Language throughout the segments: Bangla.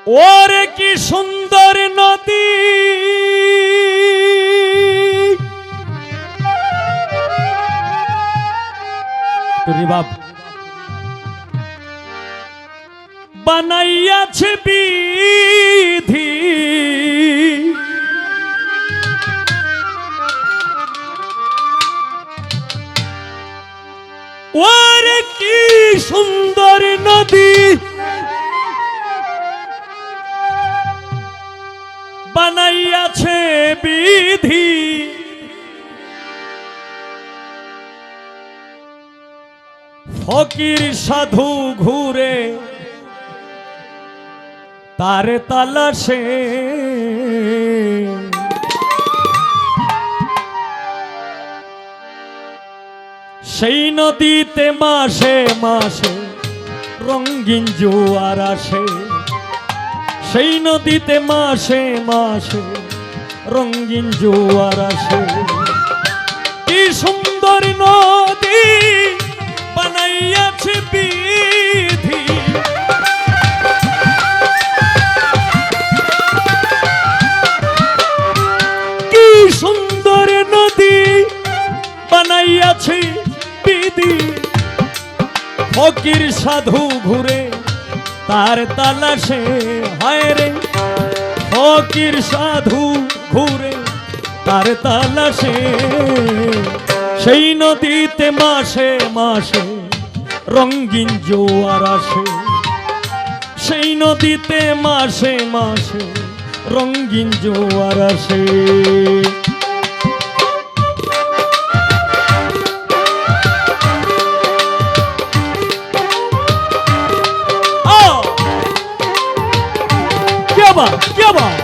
ওরে কি সুন্দর নদী, বাপ বানাইয়াছে বিধি, ওরে কি সুন্দর নদী বানাইয়াছে বিধি, ফকির সাধু ঘুরে তার তালাশে, সেই নদীতে মাসে মাসে রঙিন জোয়ার আসে, সেই নদীতে মাসে মাসে রঙিন জোয়ার আসে। কি সুন্দর নদী বানাইয়াছে বিধি, কি সুন্দর নদী বানাইয়াছে বিধি, ফকির সাধু ঘুরে তার তালাশে, হায় রে ফকির সাধু ঘুরে তার তালাশে, সেই নদীতে মাসে মাসে রঙিন জোয়ার আসে, সেই নদীতে মাসে মাসে রঙিন জোয়ার আসে। क्या बात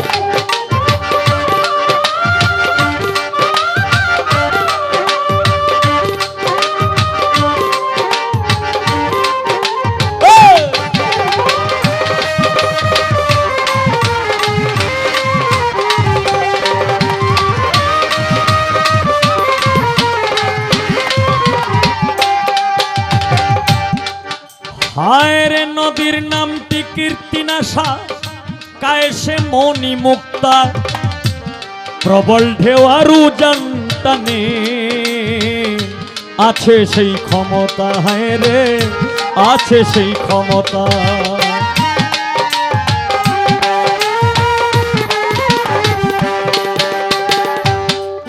हाय रे नदीर नामटी कीर्तिनाशा, কায়েসে মনি মুক্তা, প্রবল ঢেউ আর উজান টানে আছে সেই ক্ষমতা, হায় রে আছে সেই ক্ষমতা।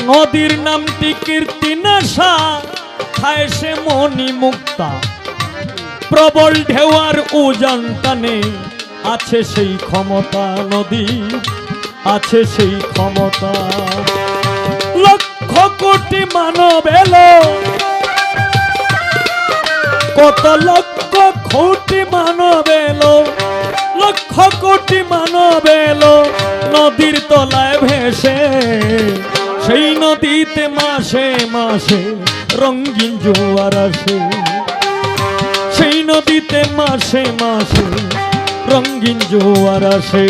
নদীর নামটি কীর্তিনাশা, কায়েসে মনি মুক্তা, প্রবল ঢেউ আর উজান টানে আছে সেই ক্ষমতা, নদী আছে সেই ক্ষমতা। লক্ষ কোটি মানব এলো, কত লক্ষ কোটি মানব এলো, লক্ষ কোটি মানব এলো নদীর তলায় ভেসে, সেই নদীতে মাসে মাসে রঙিন জোয়ার আসে, সেই নদীতে মাসে মাসে রঙিন জোয়ার আসে।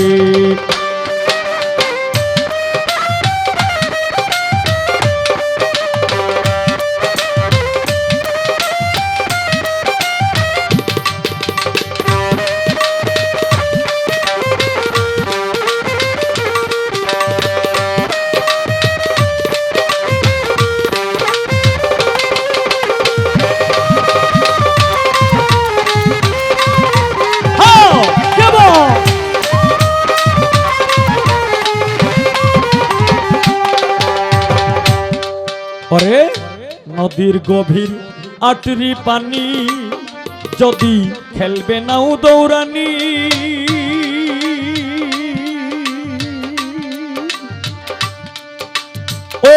ওরে নদীর গভীর আটরি পানি, যদি খেলবে নাও দৌড়ানি, ও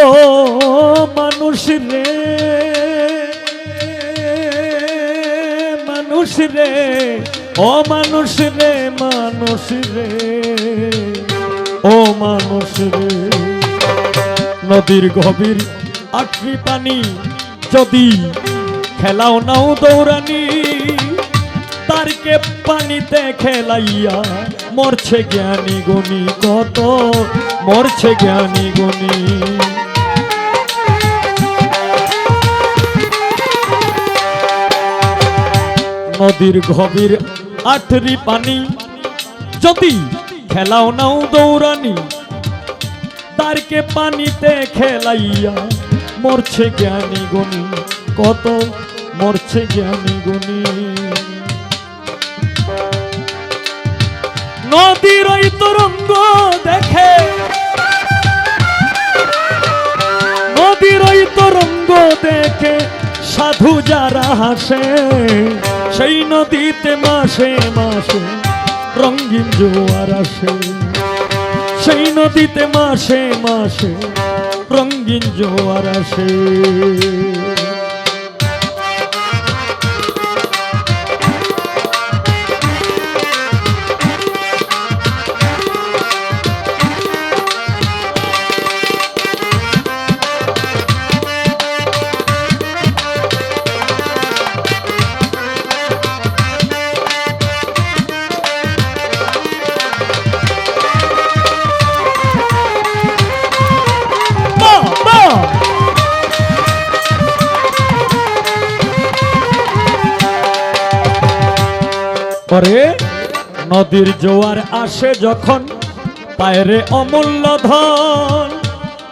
মানুষ রে মানুষ রে, ও মানুষ রে মানুষ রে, ও মানুষ রে, নদীর গভীর আটরি পানি, যদি খেলাও নাও দৌড়ানি, তারকে পানিতে খেলাইয়া মরছে জ্ঞানী গুণী, কত মরছে জ্ঞানী গুণী। নদীর গভীর আটরি পানি, যদি খেলাও নাও দৌড়ানি তারকে পানিতে খেলাইয়া মরছে জ্ঞানী গুণী, কত মরছে জ্ঞানী গুণী। নদীর ওই তরঙ্গ দেখে, নদীর ওই তরঙ্গ দেখে সাধু যারা হাসে, সেই নদীতে মাসে মাসে রঙিন জোয়ার আসে, সেই নদীতে মাসে মাসে রঙিন জোয়ার আসে। পরে নদীর জোয়ার আসে যখন পায়রে অমূল্য ধন,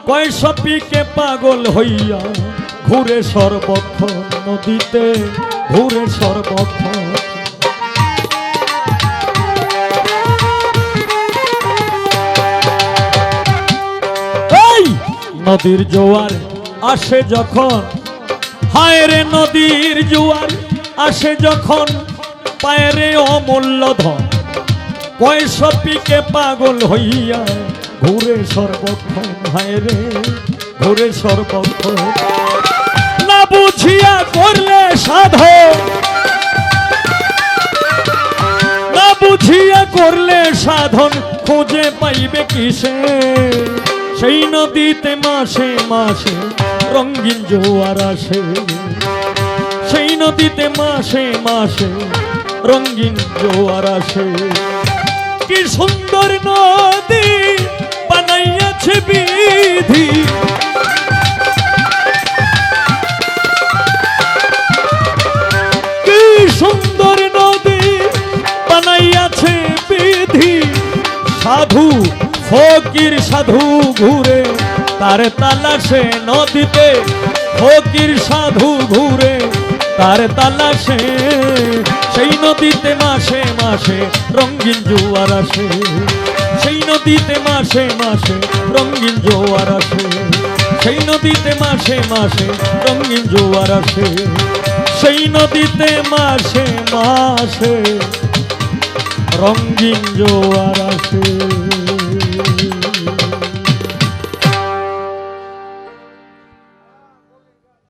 কয়শো পিকে পাগল হইয়া ঘুরে সর্বক্ষণ, নদীতে ঘুরে সর্বক্ষণ। এই নদীর জোয়ার আসে যখন, হায় রে নদীর জোয়ার আসে যখন পায়রে অমূল্য ধন, কয়শো পিকে পাগল হইয়া ঘুরে সর্বক্ষণ, হায় রে ঘুরে সর্বক্ষণ। না বুঝিয়া করলে সাধন, না বুঝিয়া করলে সাধন খুঁজে পাইবে কিসে, সেই নদীতে মাসে মাসে রঙিন জোয়ার আসে, সেই নদীতে মাসে মাসে রঙিন জোয়ার আসে। কি সুন্দর নদী বানাইয়াছে বিধি, কি সুন্দর নদী বানাইয়াছে বিধি, সাধু ফকির সাধু ঘুরে তার তালাশে, নদীতে ফকির সাধু ঘুরে তার তালাশে, সেই নদীতে মাসে মাসে রঙিন জোয়ার আসে, সেই নদীতে মাসে মাসে রঙিন জোয়ার আসে, সেই নদীতে মাসে মাসে রঙিন জোয়ার আসে, সেই নদীতে মাসে মাসে রঙিন জোয়ার আসে।